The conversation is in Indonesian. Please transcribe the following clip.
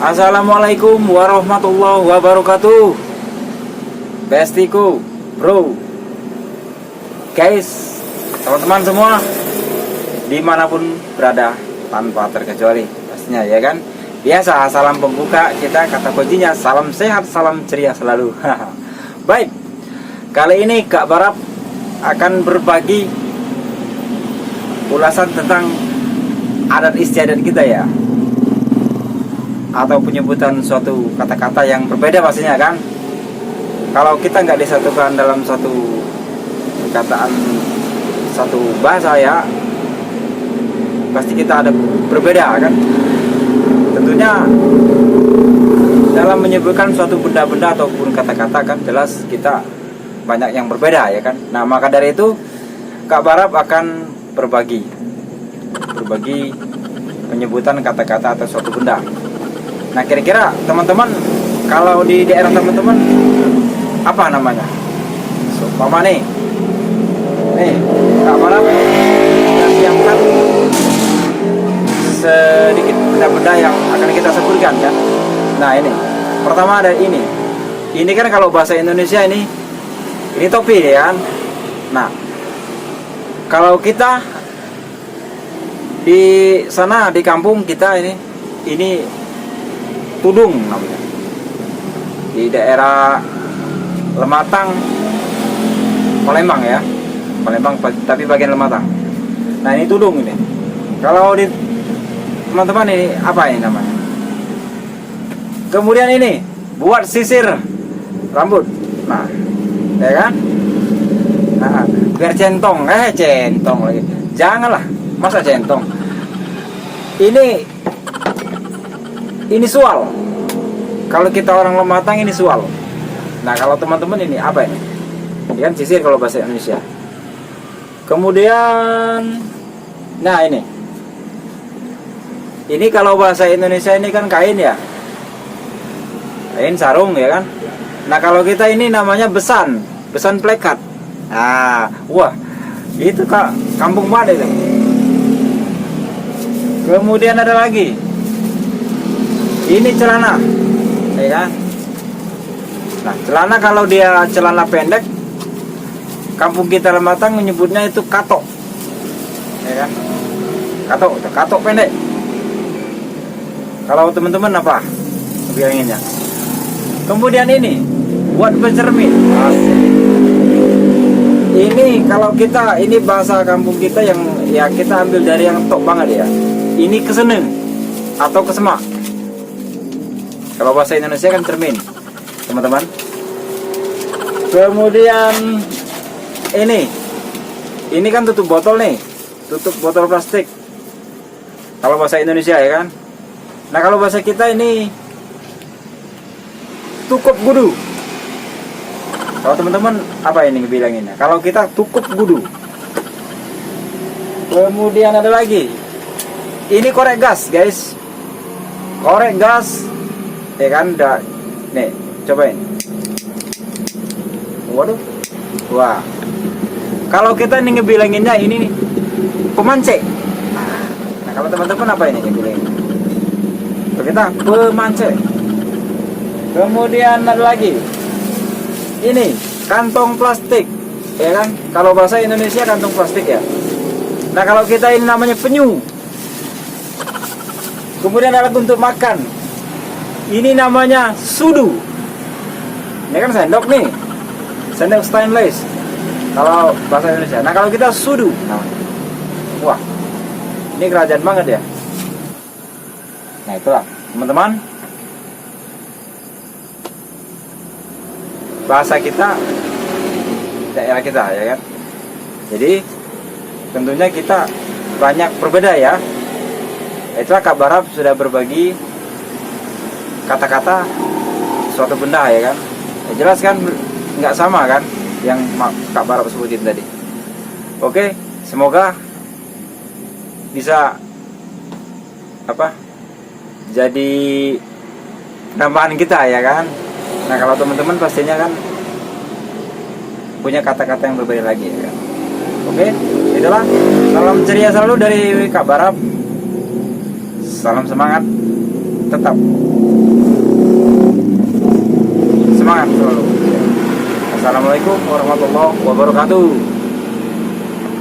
Assalamualaikum warahmatullahi wabarakatuh. Bestiku, bro, guys, teman-teman semua dimanapun berada tanpa terkecuali pastinya ya kan. Biasa salam pembuka kita, kata kuncinya salam sehat, salam ceria selalu. Baik, kali ini Kak Barap akan berbagi ulasan tentang adat istiadat kita ya, atau penyebutan suatu kata-kata yang berbeda pastinya kan. Kalau kita nggak disatukan dalam satu perkataan, satu bahasa ya, pasti kita ada berbeda kan. Tentunya dalam menyebutkan suatu benda-benda ataupun kata-kata kan jelas kita banyak yang berbeda ya kan. Nah maka dari itu Kak Barap akan berbagi penyebutan kata-kata atau suatu benda. Nah kira-kira teman-teman kalau di daerah teman-teman apa namanya? Seumpama nih Kak Barap siapkan sedikit benda-benda yang akan kita sebutkan kan. Nah ini pertama ada ini kan kalau bahasa Indonesia ini topi ya kan. Nah kalau kita di sana di kampung kita ini tudung namanya. Di daerah Lematang, Palembang ya, Palembang tapi bagian Lematang. Nah ini tudung ini. Kalau di teman-teman ini apa ini namanya? Kemudian ini buat sisir rambut. Nah, ya kan? Nah, biar centong lagi. Janganlah, masa centong. Ini sual. Kalau kita orang Lematang ini sual. Nah kalau teman-teman ini apa ini? Ini kan sisir kalau bahasa Indonesia. Kemudian, nah ini kalau bahasa Indonesia ini kan kain ya, kain sarung ya kan. Nah kalau kita ini namanya besan plekat. Nah, wah itu Kak, kampung mana itu? Kemudian ada lagi. Ini celana, ya kan? Nah, celana kalau dia celana pendek, kampung kita Lematang menyebutnya itu katok, ya kan? Katok pendek. Kalau teman-teman apa bilanginnya? Kemudian ini buat bercermin. Ini kalau kita, ini bahasa kampung kita yang ya kita ambil dari yang top banget ya. Ini keseneng atau kesemak. Kalau bahasa Indonesia kan cermin, teman-teman. Kemudian ini kan tutup botol nih, tutup botol plastik. Kalau bahasa Indonesia ya kan. Nah kalau bahasa kita ini tukup gudu. Kalau teman-teman apa ini bilanginnya? Kalau kita tukup gudu. Kemudian ada lagi. Ini korek gas, guys. Korek gas. Ya kan, nih, cobain. Waduh. Wah. Kalau kita nih ngebilanginnya ini nih pemance. Nah, kalau teman-teman apa ini ngebilangin? Kalau kita pemance. Kemudian ada lagi. Ini kantong plastik, ya kan? Kalau bahasa Indonesia kantong plastik ya. Nah kalau kita ini namanya penyu. Kemudian alat untuk makan. Ini namanya sudu. Ini kan sendok nih, sendok stainless. Kalau bahasa Indonesia. Nah kalau kita sudu. Wah, ini kerajaan banget ya. Nah itulah teman-teman. Bahasa kita, daerah kita ya kan. Jadi tentunya kita banyak berbeda ya. Itulah Kak Barap sudah berbagi kata-kata suatu benda ya kan. Ya, jelas kan nggak sama kan yang Kak Barap sebutin tadi. Oke, semoga bisa jadi penambahan kita ya kan. Nah kalau teman-teman pastinya kan punya kata-kata yang berbeda lagi ya kan. Oke, itulah. Salam ceria selalu dari Kak Barap. Salam semangat. tetap semangat selalu. Assalamualaikum warahmatullahi wabarakatuh.